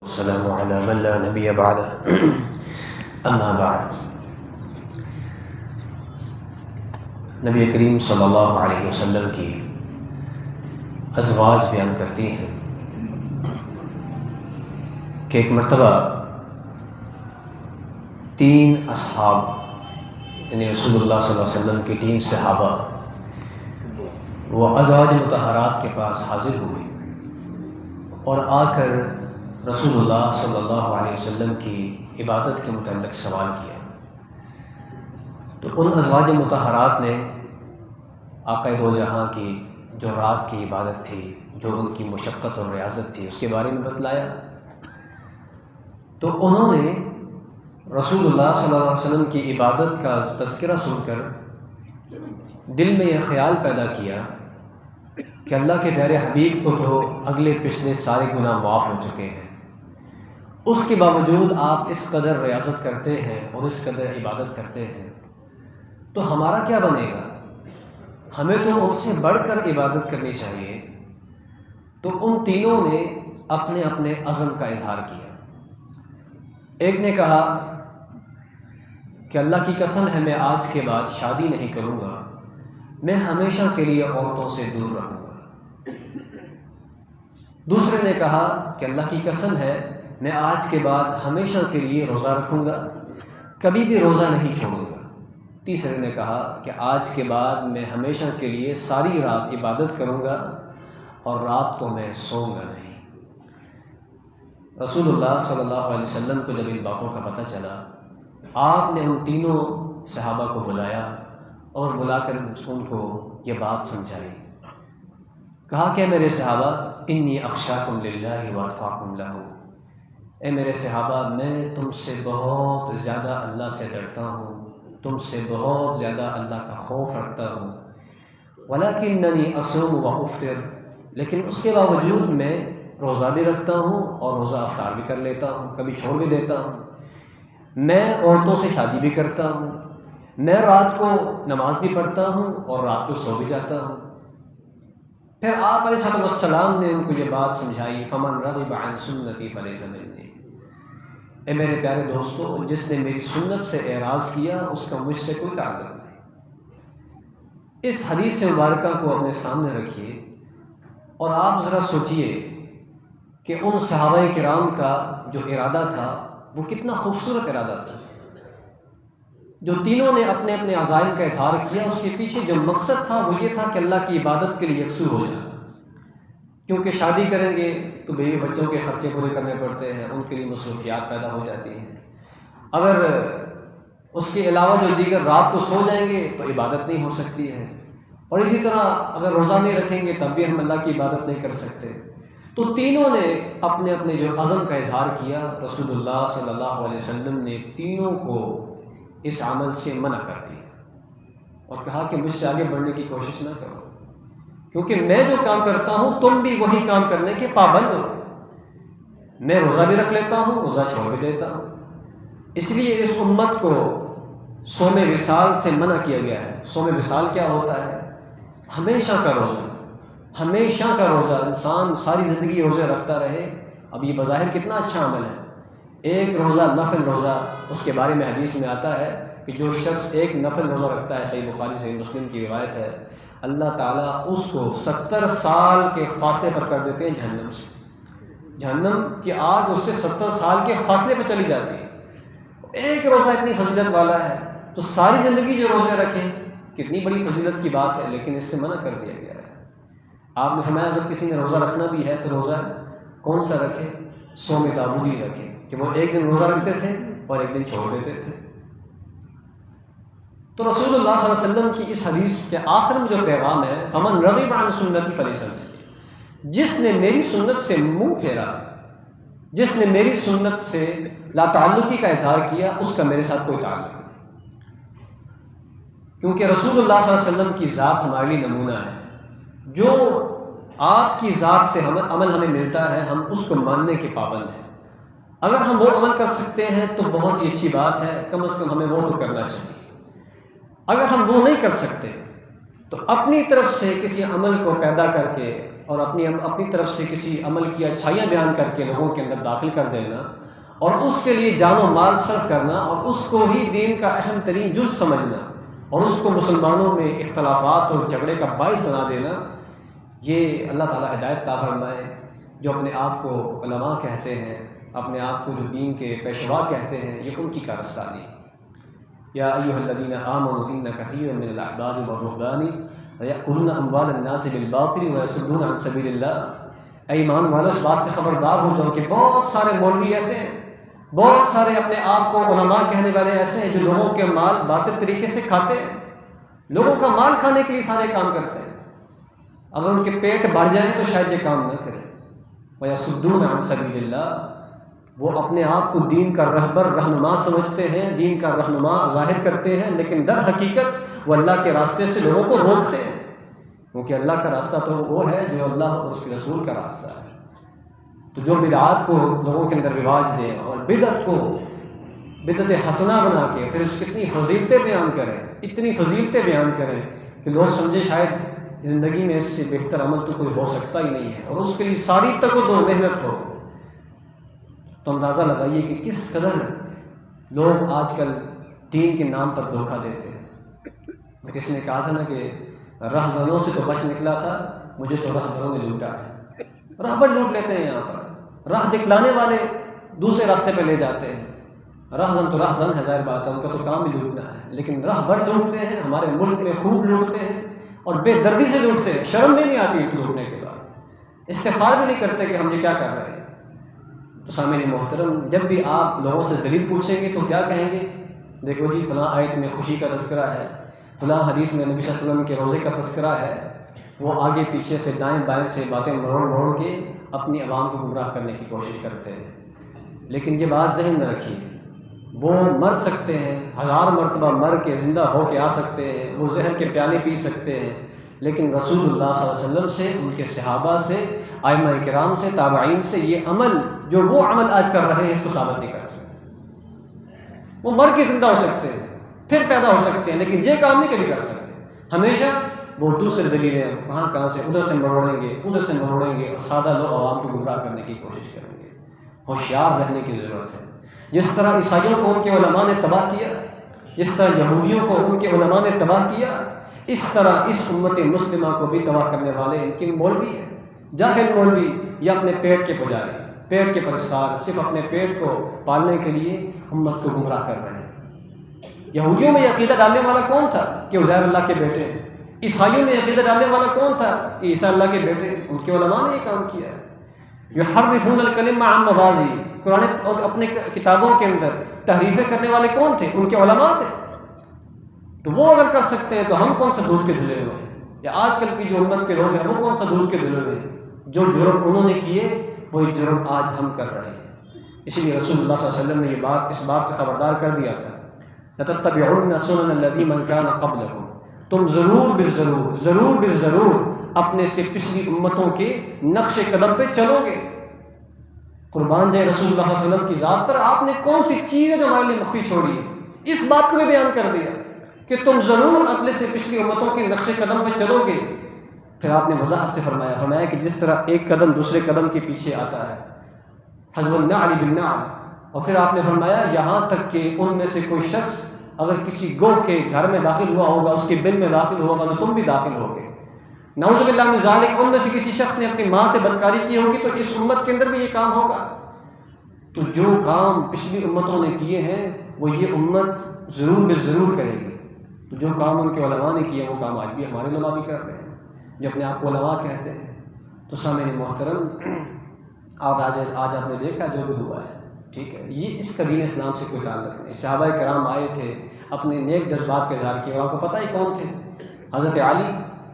السلام علی من لا نبی بعد اما بعد. نبی کریم صلی اللہ علیہ وسلم کی ازواج بیان کرتی ہیں کہ ایک مرتبہ 3 اصحاب یعنی رسول اللہ صلی اللہ علیہ وسلم کے 3 صحابہ وہ ازواج مطہرات کے پاس حاضر ہوئے اور آ کر رسول اللہ صلی اللہ علیہ وسلم کی عبادت کے متعلق سوال کیا. تو ان ازواج مطہرات نے آقا دو جہاں کی جو رات کی عبادت تھی، جو ان کی مشقت اور ریاضت تھی، اس کے بارے میں بتلایا. تو انہوں نے رسول اللہ صلی اللہ علیہ وسلم کی عبادت کا تذکرہ سن کر دل میں یہ خیال پیدا کیا کہ اللہ کے پیارے حبیب کو تو اگلے پچھلے سارے گناہ معاف ہو چکے ہیں، اس کے باوجود آپ اس قدر ریاضت کرتے ہیں اور اس قدر عبادت کرتے ہیں، تو ہمارا کیا بنے گا؟ ہمیں تو ان سے بڑھ کر عبادت کرنی چاہیے. تو ان تینوں نے اپنے اپنے عزم کا اظہار کیا. ایک نے کہا کہ اللہ کی قسم ہے میں آج کے بعد شادی نہیں کروں گا، میں ہمیشہ کے لیے عورتوں سے دور رہوں گا. دوسرے نے کہا کہ اللہ کی قسم ہے میں آج کے بعد ہمیشہ کے لیے روزہ رکھوں گا، کبھی بھی روزہ نہیں چھوڑوں گا. تیسرے نے کہا کہ آج کے بعد میں ہمیشہ کے لیے ساری رات عبادت کروں گا اور رات کو میں سوؤں گا نہیں. رسول اللہ صلی اللہ علیہ وسلم کو جب ان باتوں کا پتہ چلا، آپ نے ان تینوں صحابہ کو بلایا اور بلا کر ان کو یہ بات سمجھائی. کہا کہ میرے صحابہ انی اخشاکم للہ واتقاکم لہ، اے میرے صحابہ میں تم سے بہت زیادہ اللہ سے ڈرتا ہوں، تم سے بہت زیادہ اللہ کا خوف رکھتا ہوں. ولکننی اصوم و افطر، لیکن اس کے باوجود میں روزہ بھی رکھتا ہوں اور روزہ افطار بھی کر لیتا ہوں، کبھی چھوڑ بھی دیتا ہوں. میں عورتوں سے شادی بھی کرتا ہوں، میں رات کو نماز بھی پڑھتا ہوں اور رات کو سو بھی جاتا ہوں. پھر آپ علیہ السلام نے ان کو یہ بات سمجھائی، فمن رغب عن سنتی فلیس منی. اے میرے پیارے دوستو، جس نے میری سنت سے اعراض کیا اس کا مجھ سے کوئی تعلق نہیں. اس حدیث مبارکہ کو اپنے سامنے رکھیے اور آپ ذرا سوچئے کہ ان صحابہ کرام کا جو ارادہ تھا وہ کتنا خوبصورت ارادہ تھا. جو تینوں نے اپنے اپنے عزائم کا اظہار کیا، اس کے پیچھے جو مقصد تھا وہ یہ تھا کہ اللہ کی عبادت کے لیے یکسو ہو جانا. کیونکہ شادی کریں گے تو بیوی بچوں کے خرچے پورے کرنے پڑتے ہیں، ان کے لیے مصروفیات پیدا ہو جاتی ہیں. اگر اس کے علاوہ جو دیگر رات کو سو جائیں گے تو عبادت نہیں ہو سکتی ہے، اور اسی طرح اگر روزہ نہیں رکھیں گے تب بھی ہم اللہ کی عبادت نہیں کر سکتے. تو تینوں نے اپنے اپنے جو عزم کا اظہار کیا. رسول اللہ صلی اللہ علیہ وسلم نے تینوں کو اس عمل سے منع کر دیا اور کہا کہ مجھ سے آگے بڑھنے کی کوشش نہ کرو، کیونکہ میں جو کام کرتا ہوں تم بھی وہی کام کرنے کے پابند ہو. میں روزہ بھی رکھ لیتا ہوں، روزہ چھوڑ بھی دیتا ہوں. اس لیے اس امت کو صوم وصال سے منع کیا گیا ہے. صوم وصال کیا ہوتا ہے؟ ہمیشہ کا روزہ. ہمیشہ کا روزہ، انسان ساری زندگی روزے رکھتا رہے. اب یہ بظاہر کتنا اچھا عمل ہے. ایک روزہ نفل روزہ، اس کے بارے میں حدیث میں آتا ہے کہ جو شخص ایک نفل روزہ رکھتا ہے، صحیح بخاری صحیح مسلم کی روایت ہے، اللہ تعالیٰ اس کو 70 سال کے فاصلے پر کر دیتے ہیں جہنم سے. جہنم کی آگ اس سے 70 سال کے فاصلے پر چلی جاتی ہے. ایک روزہ اتنی فضیلت والا ہے تو ساری زندگی جو روزے رکھیں کتنی بڑی فضیلت کی بات ہے، لیکن اس سے منع کر دیا گیا ہے. آپ نے فرمایا جب کسی نے روزہ رکھنا بھی ہے تو روزہ کون سا رکھے؟ صوم داؤدی رکھے، کہ وہ ایک دن روزہ رکھتے تھے اور ایک دن چھوڑ دیتے تھے. تو رسول اللہ صلی اللہ علیہ وسلم کی اس حدیث کے آخر میں جو پیغام ہے، فمن رغب عن سنتی فلیس منی، جس نے میری سنت سے منہ پھیرا، جس نے میری سنت سے لا تعلقی کا اظہار کیا، اس کا میرے ساتھ کوئی تعلق نہیں. کیونکہ رسول اللہ صلی اللہ علیہ وسلم کی ذات ہمارے لیے نمونہ ہے. جو آپ کی ذات سے عمل ہمیں ملتا ہے ہم اس کو ماننے کے پابند ہیں. اگر ہم وہ عمل کر سکتے ہیں تو بہت ہی اچھی بات ہے، کم از کم ہمیں وہ تو کرنا چاہیے. اگر ہم وہ نہیں کر سکتے تو اپنی طرف سے کسی عمل کو پیدا کر کے اور اپنی طرف سے کسی عمل کی اچھائیاں بیان کر کے لوگوں کے اندر داخل کر دینا اور اس کے لیے جان و مال صرف کرنا اور اس کو ہی دین کا اہم ترین جز سمجھنا اور اس کو مسلمانوں میں اختلافات اور جھگڑے کا باعث بنا دینا، یہ اللہ تعالیٰ ہدایت عطا فرمائے۔ جو اپنے آپ کو علماء کہتے ہیں، اپنے آپ کو جو دین کے پیشوا کہتے ہیں، یہ ان کی کارستانی۔ یا ایھا الذین آمنوا ان کثیرا من الاحبار والرہبان یأکلون اموال الناس بالباطل ویصدون عن سبیل اللہ۔ اے ایمان والو، اس بات سے خبردار ہو جاؤ کہ بہت سارے مولوی ایسے ہیں، بہت سارے اپنے آپ کو علماء کہنے والے ایسے ہیں جو لوگوں کے مال باطل طریقے سے کھاتے ہیں، لوگوں کا مال کھانے کے لیے سارے کام کرتے ہیں، اگر ان کے پیٹ بھر جائیں تو شاید یہ کام نہ کریں۔ وَيَصُدُّونَ عَن سَبِيلِ اللَّهِ، وہ اپنے آپ کو دین کا رہبر رہنما سمجھتے ہیں، دین کا رہنما ظاہر کرتے ہیں، لیکن در حقیقت وہ اللہ کے راستے سے لوگوں کو روکتے ہیں، کیونکہ اللہ کا راستہ تو وہ ہے جو اللہ اور اس کے رسول کا راستہ ہے۔ تو جو بدعات کو لوگوں کے اندر رواج دیں اور بدعت کو بدعت حسنہ بنا کے پھر اس کی اتنی فضیلتیں بیان کریں، اتنی فضیلتیں بیان کریں کہ لوگ سمجھے شاید زندگی میں اس سے بہتر عمل تو کوئی ہو سکتا ہی نہیں ہے، اور اس کے لیے ساری تک و محنت ہو، تو اندازہ لگائیے کہ کس قدر لوگ آج کل دین کے نام پر دھوکہ دیتے ہیں۔ کس نے کہا تھا نا کہ رہزنوں سے تو بچ نکلا تھا، مجھے تو رہبروں نے لوٹا ہے۔ رہبر لوٹ لیتے ہیں، یہاں پر راہ دکھلانے والے دوسرے راستے پہ لے جاتے ہیں۔ رہزن تو رہزن ہے، ظاہر بات ہے، ان کا تو کام ہی لوٹنا ہے، لیکن رہبر لوٹتے ہیں، ہمارے ملک میں خوب لوٹتے ہیں اور بے دردی سے لوٹتے ہیں، شرم بھی نہیں آتی لوٹنے کے بعد، استغفار بھی نہیں کرتے کہ ہم یہ کیا کر رہے ہیں۔ تو سامعین محترم، جب بھی آپ لوگوں سے دلیل پوچھیں گے تو کیا کہیں گے؟ دیکھو جی فلاں آیت میں خوشی کا تذکرہ ہے، فلاں حدیث میں نبی صلی اللہ علیہ وسلم کے روزے کا تذکرہ ہے، وہ آگے پیچھے سے دائیں بائیں سے باتیں موڑ کے اپنی عوام کو گمراہ کرنے کی کوشش کرتے ہیں۔ لیکن یہ بات ذہن میں رکھیے، وہ مر سکتے ہیں، 1000 مرتبہ مر کے زندہ ہو کے آ سکتے ہیں، وہ زہر کے پیالے پی سکتے ہیں، لیکن رسول اللہ صلی اللہ علیہ وسلم سے، ان کے صحابہ سے، ائمہ کرام سے، تابعین سے یہ عمل جو وہ عمل آج کر رہے ہیں اس کو ثابت نہیں کر سکتے۔ وہ مر کے زندہ ہو سکتے ہیں، پھر پیدا ہو سکتے ہیں، لیکن یہ کام نہیں کبھی کر سکتے۔ ہمیشہ وہ دوسرے دلیلیں کہاں سے ادھر سے مروڑیں گے اور سادہ لوگ عوام کو گمراہ کرنے کی کوشش کریں گے۔ ہوشیار رہنے کی ضرورت ہے۔ جس طرح عیسائیوں کو ان کے علماء نے تباہ کیا، جس طرح یہودیوں کو ان کے علماء نے تباہ کیا، اس طرح اس امت مسلمہ کو بھی تباہ کرنے والے ان کے مولوی ہیں، جاہل مولوی یا اپنے پیٹ کے پجاری، پیٹ کے پرستار، صرف اپنے پیٹ کو پالنے کے لیے امت کو گمراہ کر رہے ہیں۔ یہودیوں میں یہ عقیدہ ڈالنے والا کون تھا کہ عزیر اللہ کے بیٹے ہیں؟ عیسائیوں میں عقیدہ ڈالنے والا کون تھا کہ عیسیٰ اللہ کے بیٹے ہیں؟ ان کے علماء نے یہ کام کیا ہے۔ یحرفون الکلم عن مواضع، قرآن اور اپنے کتابوں کے اندر تحریفیں کرنے والے کون تھے؟ ان کے علماء تھے۔ تو وہ اگر کر سکتے ہیں تو ہم کون سا دودھ کے دھلے ہوئے ہیں؟ یا آج کل کی جو امت کے لوگ ہیں وہ کون سا دودھ کے دھلے ہوئے ہیں؟ جو جرم انہوں نے کیے وہی جرم آج ہم کر رہے ہیں۔ اسی لیے رسول اللہ صلی اللہ علیہ وسلم نے اس بات سے خبردار کر دیا تھا، لَتَتَّبِعُنَّ سُنَنَ الَّذِي مَنْ كَانَ قَبْلَكُمْ، تم ضرور بالضرور اپنے سے پچھلی امتوں کے نقش قدم پہ چلو گے۔ قربان جائے رسول اللہ صلی اللہ علیہ وسلم کی ذات پر، آپ نے کون سی چیز ہے جو ہمارے لیے مخفی چھوڑی ہے؟ اس بات کو بھی بیان کر دیا کہ تم ضرور اپنے سے پچھلی امتوں کے نقش قدم پہ چلو گے۔ پھر آپ نے وضاحت سے فرمایا کہ جس طرح ایک قدم دوسرے قدم کے پیچھے آتا ہے، حذو النعل بالنعل، اور پھر آپ نے فرمایا یہاں تک کہ ان میں سے کوئی شخص اگر کسی گوہ کے گھر میں داخل ہوا ہوگا، اس کے بل میں داخل ہوگا تو تم بھی داخل ہوگے۔ نعوذ باللہ من ذالک، ان میں سے کسی شخص نے اپنی ماں سے بدکاری کی ہوگی تو اس امت کے اندر بھی یہ کام ہوگا۔ تو جو کام پچھلی امتوں نے کیے ہیں وہ یہ امت ضرور کرے گی۔ تو جو کام ان کے علماء نے کیے وہ کام آج بھی ہمارے علماء بھی کر رہے ہیں، جو اپنے آپ کو علماء کہتے ہیں۔ تو سامعین محترم، آج آپ نے دیکھا جو بھی ہوا ہے، ٹھیک ہے، یہ اس کا دین اسلام سے کوئی تعلق نہیں۔ صحابہ کرام آئے تھے، اپنے نیک جذبات کا اظہار کیا، اور آپ کو پتہ ہی کون تھے؟ حضرت علی،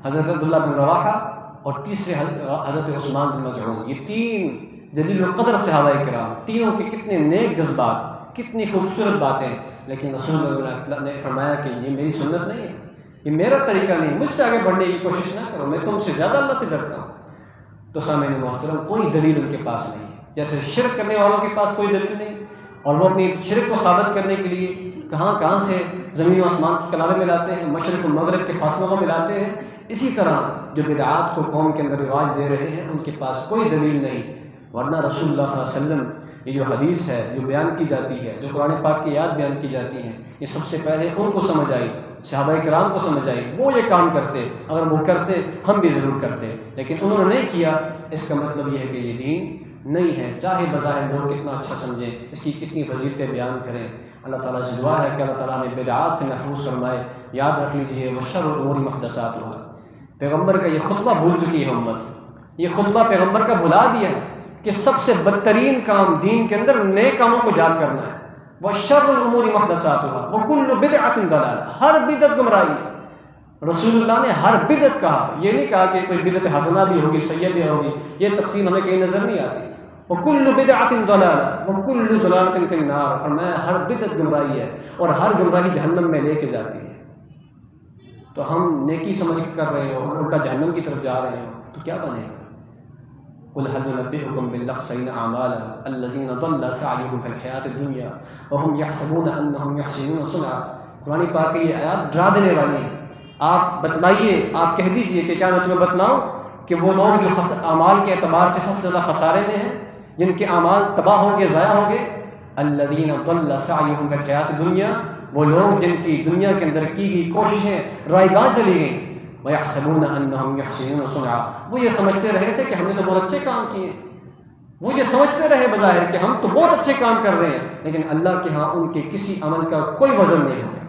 حضرت عبداللہ بن رواحہ اور تیسرے حضرت عثمان بن مظعون، یہ 3 جلیل القدر صحابہ کرام، تینوں کے کتنے نیک جذبات، کتنی خوبصورت باتیں، لیکن رسول اللہ نے فرمایا کہ یہ میری سنت نہیں ہے، یہ میرا طریقہ نہیں، مجھ سے آگے بڑھنے کی کوشش نہ کرو، میں تم سے زیادہ اللہ سے ڈرتا ہوں۔ تو سامعین محترم، کوئی دلیل ان کے پاس نہیں، جیسے شرک کرنے والوں کے پاس کوئی دلیل نہیں، اور وہ اپنی شرک کو ثابت کرنے کے لیے کہاں سے زمین و آسمان کی کنارے ملاتے ہیں، مشرق و مغرب کے فاصلوں کو ملاتے ہیں، اسی طرح جو بدعات کو قوم کے اندر رواج دے رہے ہیں ان کے پاس کوئی دلیل نہیں، ورنہ رسول اللہ صلی اللہ علیہ وسلم یہ جو حدیث ہے جو بیان کی جاتی ہے، جو قرآن پاک کی آیات بیان کی جاتی ہیں، یہ سب سے پہلے ان کو سمجھ آئی، صحابہ کرام کو سمجھ آئی، وہ یہ کام کرتے، اگر وہ کرتے ہم بھی ضرور کرتے، لیکن انہوں نے نہیں کیا۔ اس کا مطلب یہ ہے کہ یہ دین نہیں ہے، چاہے بظاہر لوگ کتنا اچھا سمجھیں، اس کی کتنی فضیلتیں بیان کریں۔ اللہ تعالیٰ سے دعا ہے کہ اللہ تعالیٰ نے بدعات سے محفوظ فرمائے۔ یاد رکھ لیجیے وشر الامور محدثاتها، پیغمبر کا یہ خطبہ بھول چکی ہے امت، یہ خطبہ پیغمبر کا بھلا دیا کہ سب سے بدترین کام دین کے اندر نیک کاموں کو یاد کرنا ہے۔ وشر الامور محدثاتها وکل بدعۃ ضلالہ، ہر بدعت گمراہی ہے۔ رسول اللہ نے ہر بدعت کہا، یہ نہیں کہا کہ کوئی بدعت حسنہ بھی ہوگی سیئہ بھی ہوگی، یہ تقسیم ہمیں کہیں نظر نہیں آتی۔ وکل بدعۃ ضلالہ وکل ضلالۃ فی النار، فرمایا ہر بدعت گمراہی ہے اور ہر گمراہی جہنم میں لے کے جاتی ہے۔ تو ہم نیکی سمجھ کے کر رہے ہو، الٹا جہنم کی طرف جا رہے ہو، تو کیا بنے گا؟ قل هل ننبئكم بالاخسرین اعمالا الذین ضل سعیهم فی الحیاۃ الدنیا وهم یحسبون انهم یحسنون صنعا۔ قرآن پاک کی یہ آیات ڈرا دینے والی ہے۔ آپ بتلائیے، آپ کہہ دیجئے کہ کیا میں تمہیں بتلاؤں کہ وہ لوگ جو اعمال کے اعتبار سے سب سے زیادہ خسارے میں ہیں، جن کے اعمال تباہ ہوں گے، ضائع ہوں گے، الذین ضل سعیهم فی الحیاۃ الدنیا، وہ لوگ جن کی دنیا کے اندر کی گئی کوششیں رائے گاہ چلی گئیں، وَيَحْسَبُونَ أَنَّهُمْ يُحْسِنُونَ صُنْعًا، وہ یہ سمجھتے رہے تھے کہ ہم نے تو بہت اچھے کام کیے، وہ یہ سمجھتے رہے بظاہر کہ ہم تو بہت اچھے کام کر رہے ہیں، لیکن اللہ کے ہاں ان کے کسی عمل کا کوئی وزن نہیں ہوگا۔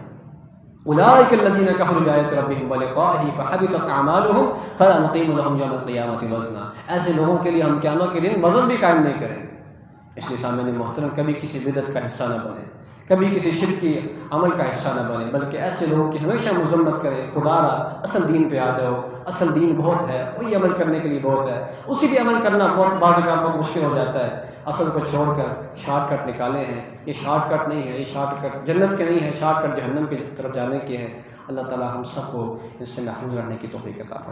أُولَٰئِكَ الَّذِينَ كَفَرُوا بِآيَاتِ رَبِّهِمْ وَلِقَائِهِ فَحَبِطَتْ أَعْمَالُهُمْ فَلَا نُقِيمُ لَهُمْ يَوْمَ الْقِيَامَةِ وَزْنًا، ایسے لوگوں کے لیے ہم قیامت کے دن وزن بھی قائم نہیں کریں گے۔ اس لیے سامعین محترم، کبھی کسی بدعت کا حصہ نہ بنے، کبھی کسی شرکی عمل کا حصہ نہ بنے، بلکہ ایسے لوگوں کی ہمیشہ مذمت کرے، خدا را اصل دین پہ آ جاؤ، اصل دین بہت ہے، وہی عمل کرنے کے لیے بہت ہے، اسی بھی عمل کرنا بہت بعض اوقات بہت مشکل ہو جاتا ہے۔ اصل کو چھوڑ کر شارٹ کٹ نکالے ہیں، یہ شارٹ کٹ نہیں ہے، یہ شارٹ کٹ جنت کے نہیں ہے، شارٹ کٹ جہنم کی طرف جانے کے ہیں۔ اللہ تعالیٰ ہم سب کو اس سے محفوظ رہنے کی توفیق عطا فرمائے۔